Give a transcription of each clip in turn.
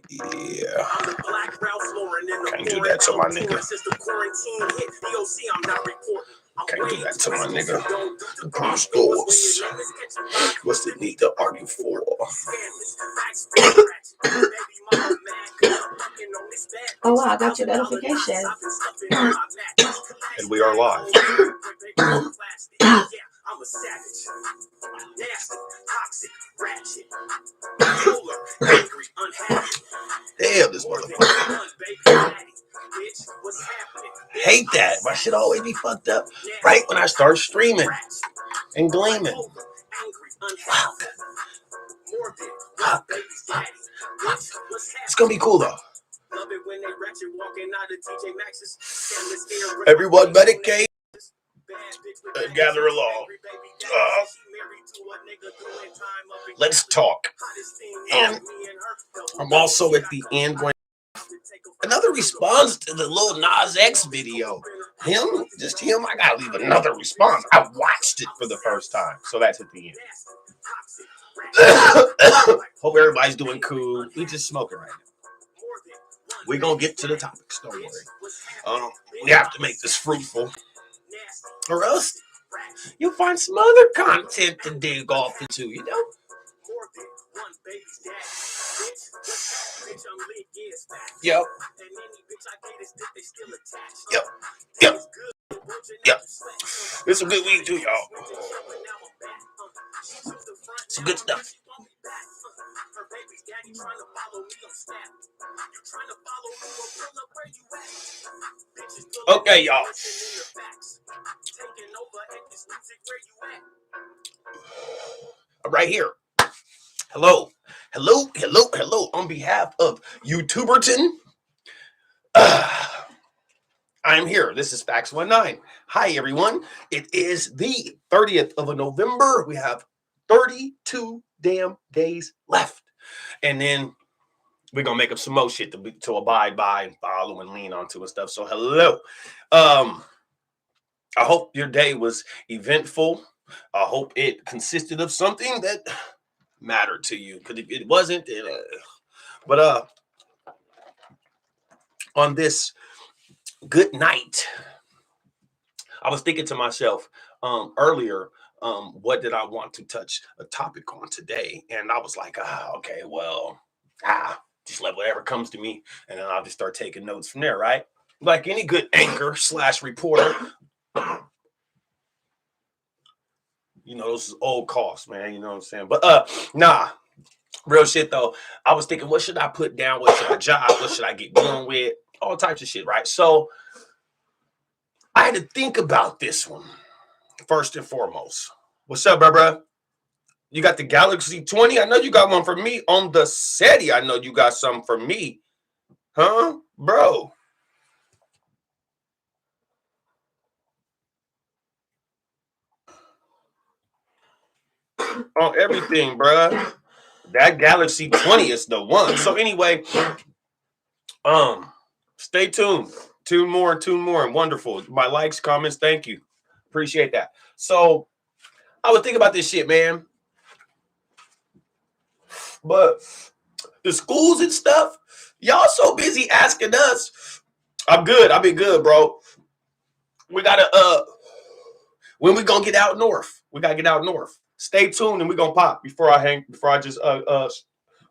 Yeah. Can't do that to my nigga. Can't do that to my nigga. The closed stores. What's the need to argue for? Oh wow, I got your notification. And we are live. I'm a savage, nasty, toxic, ratchet, polar, angry, unhappy. Damn, this motherfucker. Hate that. My shit always be fucked up right when I start streaming and gleaming. Wow. It's gonna be cool though. Everyone medicate and gather along. Let's talk. And I'm also at the end going another response to the little Nas X video. Just him. I gotta leave another response. I watched it for the first time, so that's at the end. Hope everybody's doing cool. We just smoking right now. We're gonna get to the topics. Don't worry. We have to make this fruitful, or else you'll find some other content to dig off into. You know. Yep. It's some good weed too, y'all. Some good stuff. Okay, y'all. I'm right here. Hello. On behalf of YouTuberton, I'm here. This is COLFAX-19. Hi, everyone. It is the 30th of November. We have 32 damn days left. And then we're going to make up some more shit to abide by and follow and lean onto and stuff. So, hello. I hope your day was eventful. I hope it consisted of something that mattered to you. Because if it wasn't, on this good night, I was thinking to myself earlier, what did I want to touch a topic on today? And I was like, okay, well, just let whatever comes to me, and then I'll just start taking notes from there, right? Like any good anchor / reporter. You know, those old costs, man. You know what I'm saying? But nah, real shit though. I was thinking, what should I put down? What should I job? What should I get going with? All types of shit, right? So I had to think about this one first and foremost. What's up, bro? You got the Galaxy 20? I know you got one for me. On the SETI, I know you got something for me. Huh? Bro. On everything, bro. That Galaxy 20 is the one. So anyway, stay tuned. Tune more. Wonderful. My likes, comments, thank you. Appreciate that. So I would think about this shit, man. But the schools and stuff, y'all so busy asking us. I'm good. I've been good, bro. We gotta when we gonna get out north? We gotta get out north. Stay tuned and we're gonna pop before I just log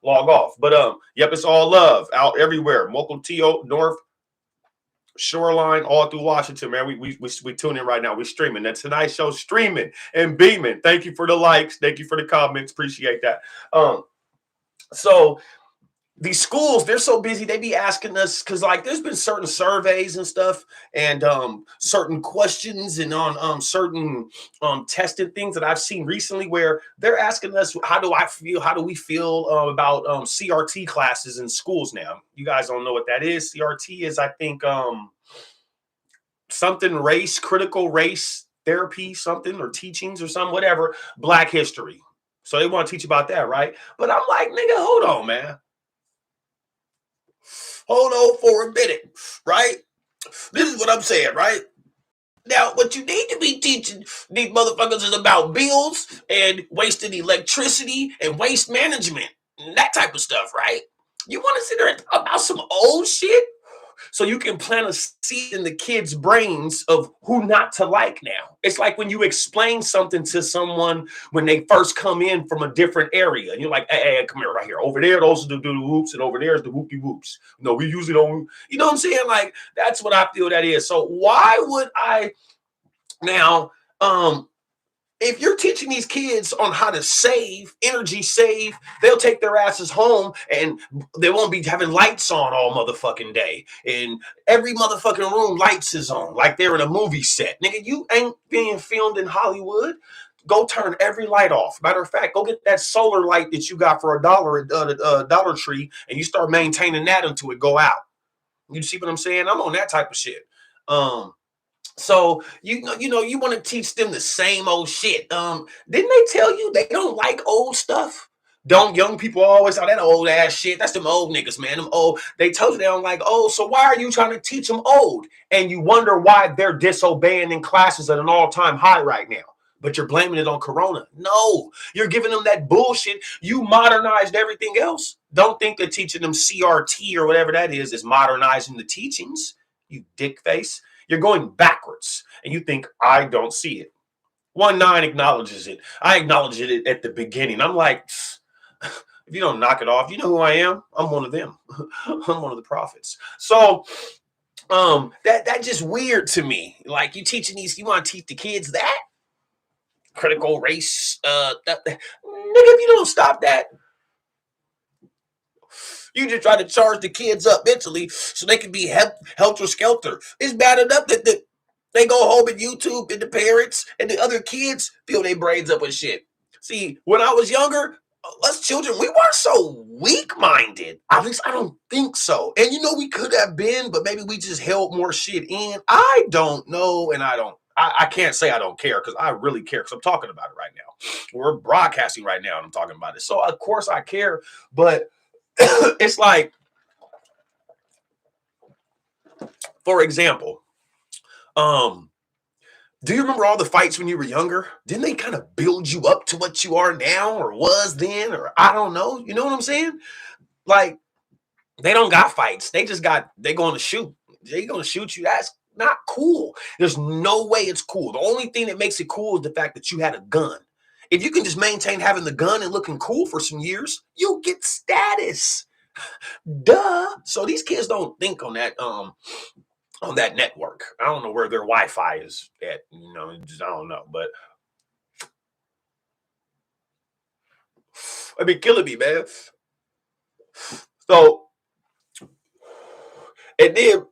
off. But yep, it's all love out everywhere. Mokilteo, North Shoreline, all through Washington, man. We tune in right now. We're streaming. That Tonight Show streaming and beaming. Thank you for the likes. Thank you for the comments. Appreciate that. So these schools, they're so busy, they be asking us, because like there's been certain surveys and stuff and certain questions and on certain tested things that I've seen recently where they're asking us, how do we feel about CRT classes in schools now? You guys don't know what that is. CRT is, I think, something critical race therapy, something, or teachings or something, whatever, Black history. So they want to teach about that, right? But I'm like, nigga, hold on, man. Hold on for a minute, right? This is what I'm saying, right? Now, what you need to be teaching these motherfuckers is about bills and wasting electricity and waste management and that type of stuff, right? You want to sit there and talk about some old shit so you can plant a seed in the kids' brains of who not to like now. It's like when you explain something to someone when they first come in from a different area. And you're like, hey, come here, right here. Over there, those are the do whoops, and over there is the whoopie whoops. No, we usually don't. You know what I'm saying? Like, that's what I feel that is. So why would I now, if you're teaching these kids on how to save, energy save, they'll take their asses home and they won't be having lights on all motherfucking day. And every motherfucking room lights is on like they're in a movie set. Nigga, you ain't being filmed in Hollywood. Go turn every light off. Matter of fact, go get that solar light that you got for $1 at Dollar Tree and you start maintaining that until it go out. You see what I'm saying? I'm on that type of shit. So you know, you want to teach them the same old shit. Didn't they tell you they don't like old stuff? Don't young people always say that old ass shit? That's them old niggas, man. Them old. They told you they don't like old. So why are you trying to teach them old? And you wonder why they're disobeying in classes at an all-time high right now. But you're blaming it on Corona. No, you're giving them that bullshit. You modernized everything else. Don't think that teaching them CRT or whatever that is modernizing the teachings. You dick face. You're going backwards, and you think I don't see it. 1-9 acknowledges it. I acknowledged it at the beginning. I'm like, if you don't knock it off, you know who I am? I'm one of them. I'm one of the prophets. So that just weird to me. Like, you teaching these, you want to teach the kids that? Critical race, nigga, if you don't stop that, you just try to charge the kids up mentally so they can be helter skelter. It's bad enough that they go home and YouTube and the parents and the other kids fill their brains up with shit. See, when I was younger, us children, we weren't so weak-minded. At least I don't think so. And you know, we could have been, but maybe we just held more shit in. I don't know, and I can't say I don't care because I really care because I'm talking about it right now. We're broadcasting right now and I'm talking about it. So, of course, I care, but it's like, for example, do you remember all the fights when you were younger? Didn't they kind of build you up to what you are now or was then? Or I don't know. You know what I'm saying? Like, they don't got fights. They going to shoot. They going to shoot you. That's not cool. There's no way it's cool. The only thing that makes it cool is the fact that you had a gun. If you can just maintain having the gun and looking cool for some years, you'll get status. Duh. So these kids don't think on that network. I don't know where their Wi-Fi is at. You know, just, I don't know. But I mean, killing me, man. So, and then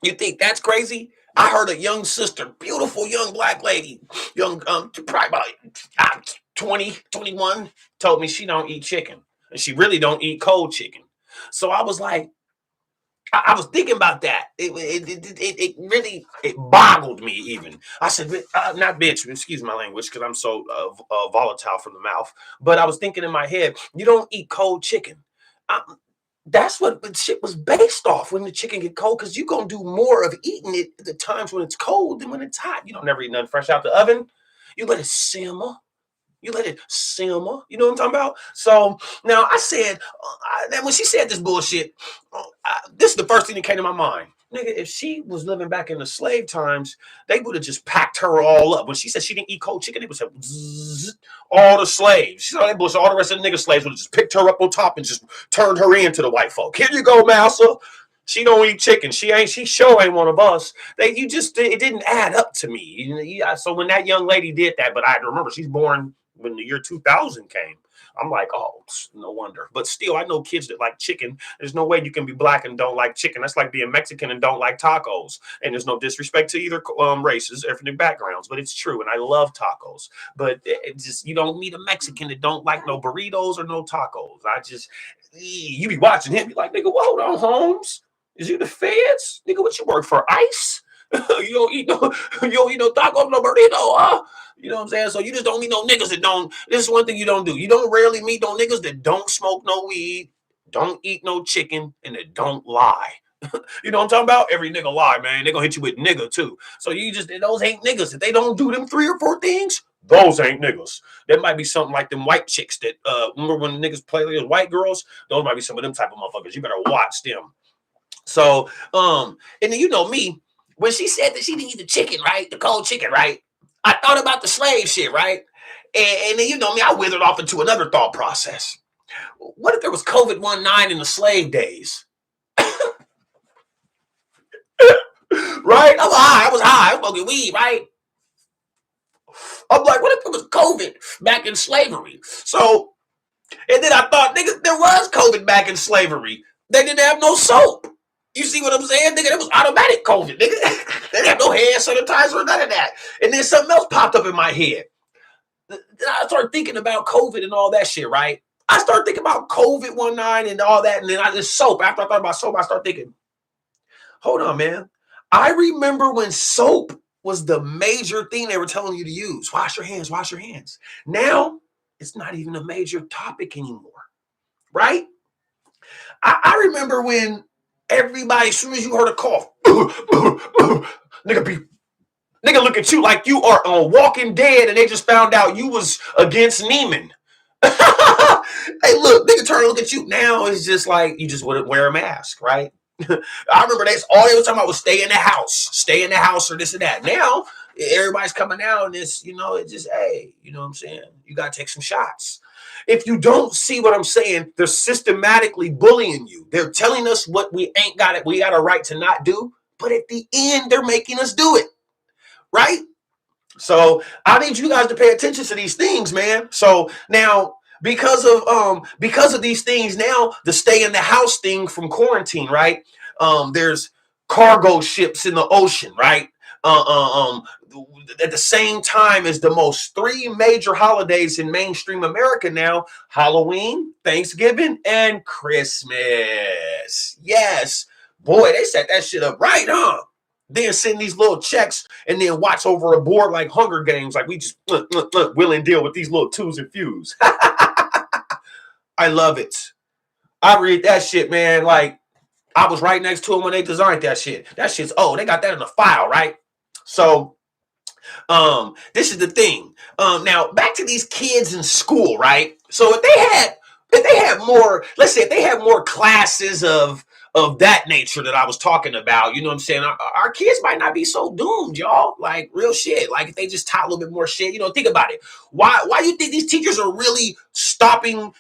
you think that's crazy? I heard a young sister, beautiful young black lady, young, probably about 20, 21, told me she don't eat chicken. And she really don't eat cold chicken. So I was like, I was thinking about that. It really boggled me even. I said, not bitch, excuse my language, because I'm so volatile from the mouth. But I was thinking in my head, you don't eat cold chicken. That's what the shit was based off when the chicken get cold, because you're going to do more of eating it at the times when it's cold than when it's hot. You don't never eat nothing fresh out the oven. You let it simmer. You let it simmer. You know what I'm talking about? So now I said, when she said this bullshit, this is the first thing that came to my mind. Nigga, if she was living back in the slave times, they would have just packed her all up. When she said she didn't eat cold chicken, they would say, all the slaves. She saw that bullshit. All the rest of the nigga slaves would have just picked her up on top and just turned her into the white folk. Here you go, massa. She don't eat chicken. She sure ain't one of us. It didn't add up to me. So when that young lady did that, but I remember she's born when the year 2000 came. I'm like, oh, no wonder. But still, I know kids that like chicken. There's no way you can be black and don't like chicken. That's like being Mexican and don't like tacos. And there's no disrespect to either races, ethnic backgrounds, but it's true. And I love tacos. But you don't meet a Mexican that don't like no burritos or no tacos. You be watching him, be like, nigga, well, hold on, Holmes. Is you the feds? Nigga, what you work for, ICE? you don't eat no tacos, no burrito, huh? You know what I'm saying? So you just don't meet no niggas that don't. This is one thing you don't do. You don't rarely meet no niggas that don't smoke no weed, don't eat no chicken, and that don't lie. You know what I'm talking about? Every nigga lie, man. They're gonna hit you with nigga too. So those ain't niggas. If they don't do them 3 or 4 things, Those ain't niggas. That might be something like them white chicks that remember when niggas play with white girls? Those might be some of them type of motherfuckers. You better watch them. So, and then you know me, when she said that she didn't eat the chicken, right? The cold chicken, right? I thought about the slave shit, right? And then you know me, I withered off into another thought process. What if there was COVID-19 in the slave days? Right? I was high. I was smoking weed, right? I'm like, what if it was COVID back in slavery? So, and then I thought, nigga, there was COVID back in slavery. They didn't have no soap. You see what I'm saying? Nigga, it was automatic COVID, nigga. They didn't have no hand sanitizer or none of that. And then something else popped up in my head. Then I started thinking about COVID and all that shit, right? I started thinking about COVID-19 and all that. And then I just soap. After I thought about soap, I started thinking, hold on, man. I remember when soap was the major thing they were telling you to use. Wash your hands, wash your hands. Now, it's not even a major topic anymore, right? I remember when everybody, as soon as you heard a cough, nigga look at you like you are on Walking Dead and they just found out you was against Neiman. Hey, look, nigga turn and look at you. Now it's just like you just wouldn't wear a mask, right? I remember that's all they were talking about was stay in the house or this and that. Now everybody's coming out and it's, you know, it's just, hey, you know what I'm saying? You got to take some shots. If you don't see what I'm saying, they're systematically bullying you. They're telling us what we ain't got it. We got a right to not do. But at the end, they're making us do it. Right? So I need you guys to pay attention to these things, man. So now, because of these things, now the stay in the house thing from quarantine, right? There's cargo ships in the ocean, right? At the same time as the most three major holidays in mainstream America now: Halloween, Thanksgiving, and Christmas. Yes, boy, they set that shit up right, huh? Then send these little checks and then watch over a board like Hunger Games, like we just will and deal with these little twos and fews. I love it. I read that shit, man. Like I was right next to them when they designed that shit. That shit's they got that in the file, right? So this is the thing. Now back to these kids in school, right? So if they had more, let's say if they had more classes of that nature that I was talking about, you know what I'm saying? Our kids might not be so doomed, y'all. Like real shit. Like if they just taught a little bit more shit, you know, think about it. Why do you think these teachers are really skipping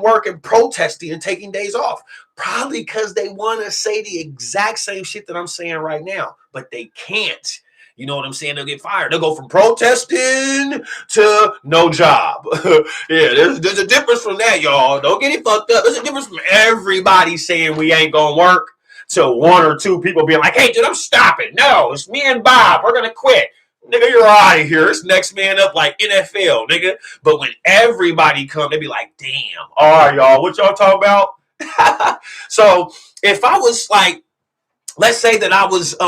work and protesting and taking days off? Probably because they want to say the exact same shit that I'm saying right now, but they can't. You know what I'm saying? They'll get fired. They'll go from protesting to no job. Yeah, there's a difference from that, y'all. Don't get it fucked up. There's a difference from everybody saying we ain't gonna work to one or two people being like, hey, dude, I'm stopping. No, it's me and Bob. We're gonna quit. Nigga, you're out of here. It's next man up like NFL, nigga. But when everybody come, they be like, damn, all right, y'all, what y'all talking about? So if I was like, let's say that I was, if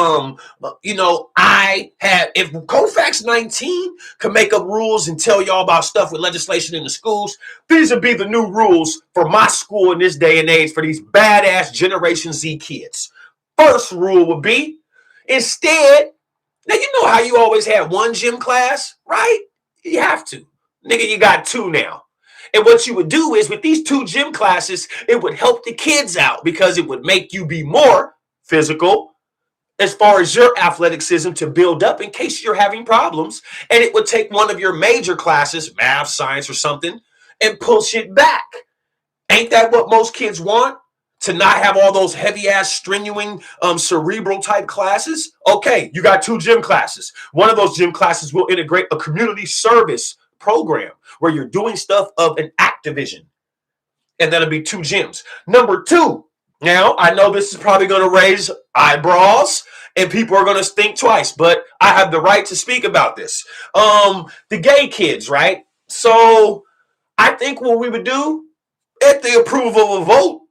COLFAX-19 could make up rules and tell y'all about stuff with legislation in the schools, these would be the new rules for my school in this day and age for these badass Generation Z kids. First rule would be, instead, now you know how you always had one gym class, right? You have to. Nigga, you got two now. And what you would do is with these two gym classes, it would help the kids out because it would make you be more physical as far as your athleticism to build up in case you're having problems. And it would take one of your major classes, math, science, or something, and push it back. Ain't that what most kids want? To not have all those heavy ass, strenuous, cerebral type classes? Okay, you got two gym classes. One of those gym classes will integrate a community service program where you're doing stuff of an Activision. And that'll be two gyms. Number two, now I know this is probably going to raise eyebrows and people are going to think twice, but I have the right to speak about this. The gay kids, right? So I think what we would do, at the approval of a vote,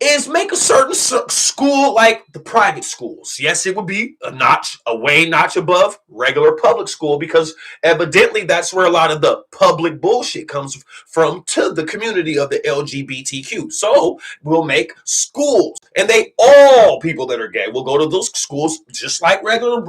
is make a certain school like the private schools. Yes, it would be a way notch above regular public school because evidently that's where a lot of the public bullshit comes from to the community of the LGBTQ. So we'll make schools, and all people that are gay will go to those schools just like regular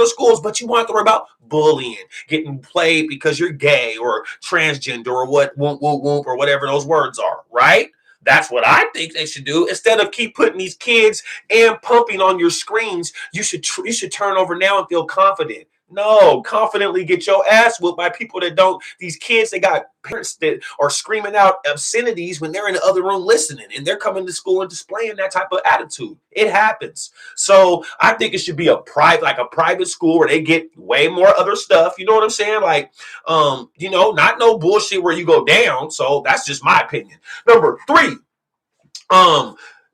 schools, but you won't have to worry about bullying, getting played because you're gay or transgender or what whoop whoop whoop or whatever those words are, right? That's what I think they should do. Instead of keep putting these kids and pumping on your screens, you should turn over now and feel confident. No, confidently get your ass whooped by people that don't. These kids, they got parents that are screaming out obscenities when they're in the other room listening, and they're coming to school and displaying that type of attitude. It happens. So I think it should be a private school where they get way more other stuff. You know what I'm saying? Like, not no bullshit where you go down. So that's just my opinion. Number 3,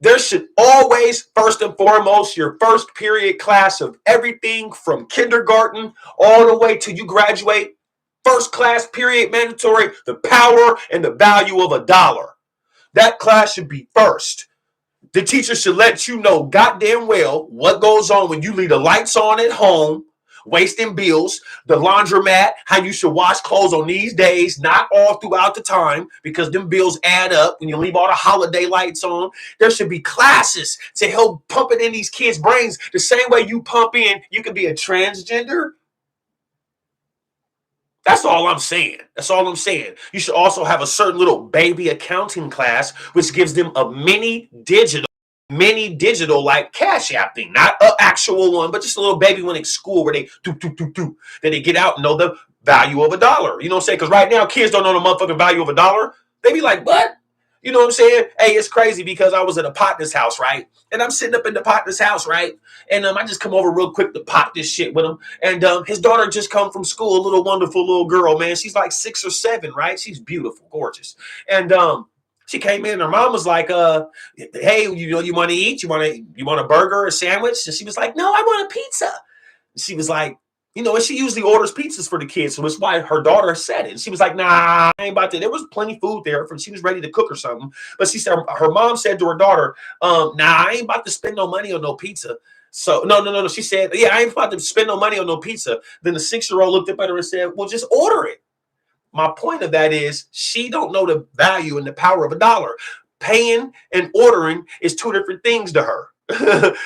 there should always, first and foremost, your first period class of everything from kindergarten all the way till you graduate. First class period mandatory, the power and the value of $1. That class should be first. The teacher should let you know goddamn well what goes on when you leave the lights on at home, wasting bills, the laundromat, how you should wash clothes on these days, not all throughout the time, because them bills add up when you leave all the holiday lights on. There should be classes to help pump it in these kids' brains the same way you pump in, you could be a transgender. That's all I'm saying. That's all I'm saying. You should also have a certain little baby accounting class, which gives them a mini digital like Cash App thing, not an actual one, but just a little baby one at school where they then they get out and know the value of $1. You know what I'm saying? Because right now kids don't know the motherfucking value of $1. They be like, what? You know what I'm saying? Hey, it's crazy because I was at a partner's house, right? And I'm sitting up in the partner's house, right? And I just come over real quick to pop this shit with him. And his daughter just come from school, a little wonderful little girl, man. She's like 6 or 7, right? She's beautiful, gorgeous. And she came in. Her mom was like, "Hey, you want to eat? You want a burger or a sandwich?" And she was like, "No, I want a pizza." She was like, and she usually orders pizzas for the kids, so it's why her daughter said it. And she was like, "Nah, I ain't about to." There was plenty of food there, she was ready to cook or something. But she said her mom said to her daughter, "Nah, I ain't about to spend no money on no pizza." So no. She said, "Yeah, I ain't about to spend no money on no pizza." Then the 6-year-old looked up at her and said, "Well, just order it." My point of that is she don't know the value and the power of $1. Paying and ordering is 2 different things to her.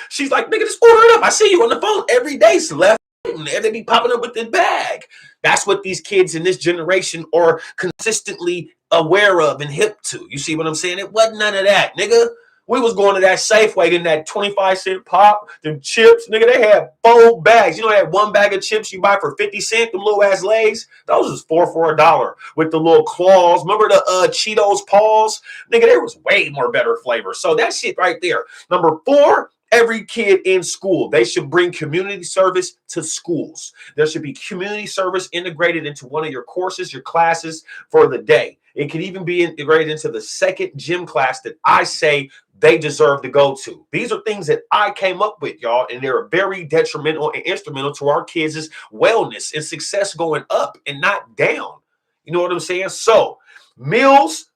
She's like, "Nigga, just order it up. I see you on the phone every day, Celeste. And they be popping up with the bag." That's what these kids in this generation are consistently aware of and hip to. You see what I'm saying? It wasn't none of that, nigga. We was going to that Safeway getting that 25-cent pop, them chips, nigga. They had 4 bags. They had 1 bag of chips you buy for 50 cents, them little ass Lays. Those was 4 for $1 with the little claws. Remember the Cheetos paws? Nigga, there was way more better flavor. So that shit right there. Number 4, every kid in school, they should bring community service to schools. There should be community service integrated into one of your courses, your classes for the day. It could even be integrated into the second gym class that I say they deserve to go to. These are things that I came up with, y'all, and they're very detrimental and instrumental to our kids' wellness and success going up and not down. You know what I'm saying? So, meals,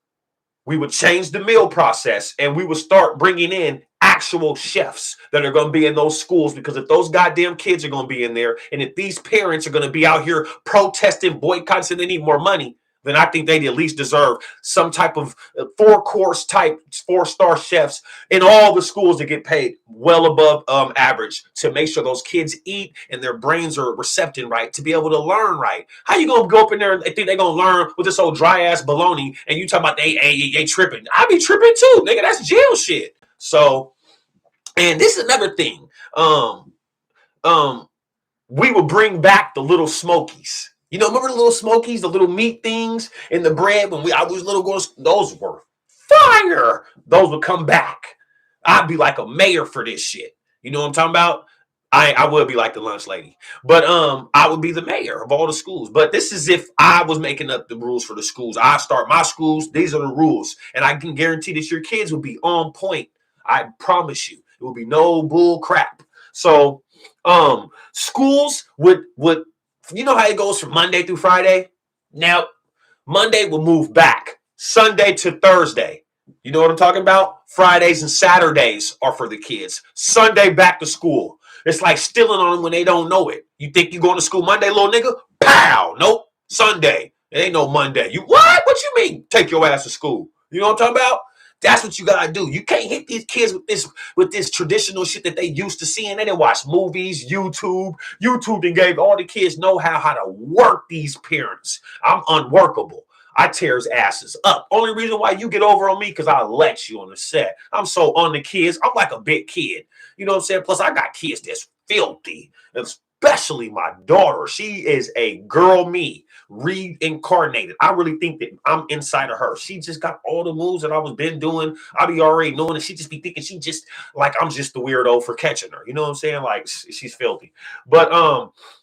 we would change the meal process and we would start bringing in actual chefs that are going to be in those schools, because if those goddamn kids are going to be in there and if these parents are going to be out here protesting, boycotting, and they need more money, then I think they at least deserve some type of 4-course type 4-star chefs in all the schools that get paid well above average to make sure those kids eat and their brains are recepting right to be able to learn right. How you gonna go up in there and think they're gonna learn with this old dry ass baloney and you talking about they tripping? I be tripping too, nigga. That's jail shit. So, and this is another thing. We would bring back the little smokies. Remember the little smokies, the little meat things in the bread when I was little girls? Those were fire. Those would come back. I'd be like a mayor for this shit. You know what I'm talking about? I would be like the lunch lady, but I would be the mayor of all the schools. But this is if I was making up the rules for the schools. I start my schools. These are the rules, and I can guarantee that your kids will be on point. I promise you, it will be no bull crap. So, schools would how it goes from Monday through Friday. Now, Monday will move back Sunday to Thursday. You know what I'm talking about? Fridays and Saturdays are for the kids. Sunday back to school. It's like stealing on them when they don't know it. You think you going to school Monday, little nigga? Pow! Nope. Sunday. It ain't no Monday. You what? What you mean? Take your ass to school. You know what I'm talking about? That's what you gotta do. You can't hit these kids with this traditional shit that they used to seeing. They didn't watch movies, YouTube. YouTube then gave all the kids know-how how to work these parents. I'm unworkable. I tears asses up. Only reason why you get over on me because I let you on the set. I'm so on the kids. I'm like a big kid. You know what I'm saying? Plus, I got kids that's filthy, especially my daughter. She is a girl me, reincarnated. I really think that I'm inside of her. She just got all the moves that I was been doing. I be already knowing it. She just be thinking she just like I'm just the weirdo for catching her. You know what I'm saying? Like she's filthy. But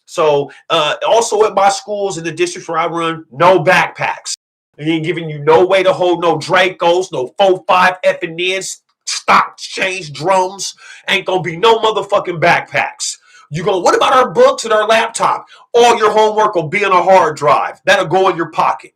so also at my schools in the districts where I run, no backpacks. He ain't giving you no way to hold no Dracos, no 4-5 F&Ns, stock change drums. Ain't gonna be no motherfucking backpacks. You go, what about our books and our laptop? All your homework will be on a hard drive. That'll go in your pocket.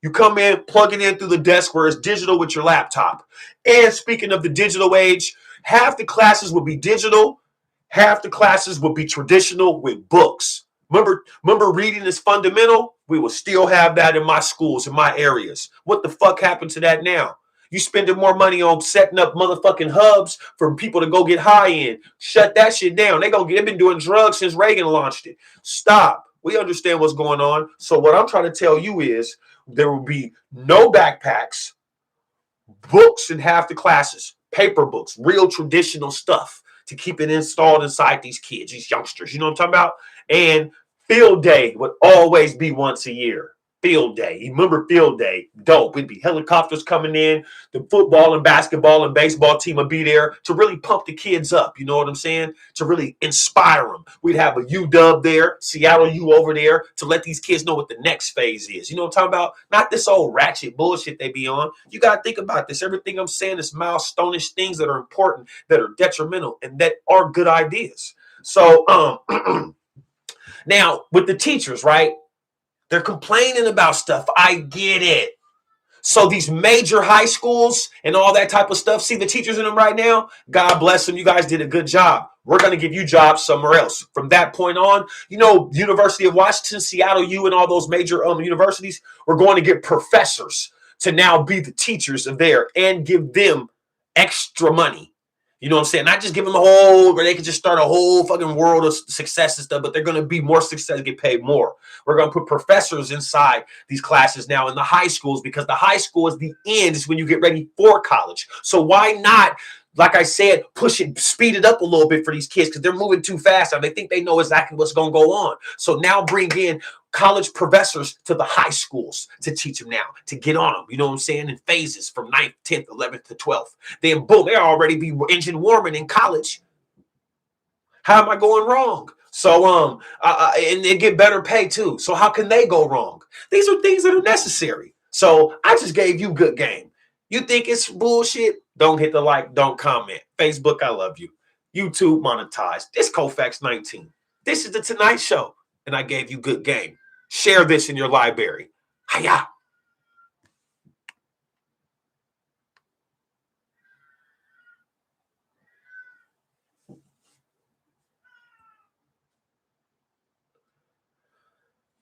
You come in, plug it in through the desk where it's digital with your laptop. And speaking of the digital age, half the classes will be digital, half the classes will be traditional with books. Remember reading is fundamental? We will still have that in my schools, in my areas. What the fuck happened to that now? You spending more money on setting up motherfucking hubs for people to go get high in. Shut that shit down. They've been doing drugs since Reagan launched it. Stop. We understand what's going on. So what I'm trying to tell you is there will be no backpacks, books in half the classes, paper books, real traditional stuff to keep it installed inside these kids, these youngsters. You know what I'm talking about? And field day would always be once a year. Field day. You remember field day? Dope. It'd be helicopters coming in. The football and basketball and baseball team would be there to really pump the kids up. You know what I'm saying? To really inspire them. We'd have a UW there, Seattle U over there to let these kids know what the next phase is. You know what I'm talking about? Not this old ratchet bullshit they be on. You got to think about this. Everything I'm saying is milestone-ish things that are important, that are detrimental, and that are good ideas. So, now with the teachers, right? They're complaining about stuff. I get it. So these major high schools and all that type of stuff, see the teachers in them right now, God bless them. You guys did a good job. We're going to give you jobs somewhere else. From that point on, you know, University of Washington, Seattle U, and all those major universities, we're going to get professors to now be the teachers of there and give them extra money. You know what I'm saying? Not just give them a whole, where they can just start a whole fucking world of success and stuff, but they're going to be more success, get paid more. We're going to put professors inside these classes now in the high schools because the high school is the end. It's when you get ready for college. So why not, like I said, push it, speed it up a little bit for these kids because they're moving too fast and they think they know exactly what's going to go on. So now bring in college professors to the high schools to teach them now, to get on them, you know what I'm saying, in phases from 9th, 10th, 11th to 12th. Then boom, they'll already be engine warming in college. How am I going wrong? So and they get better pay too. So how can they go wrong? These are things that are necessary. So I just gave you good game. You think it's bullshit? Don't hit the like, don't comment. Facebook, I love you. YouTube, monetized. This COLFAX-19. This is the Tonight Show. And I gave you good game. Share this in your library. Hiya.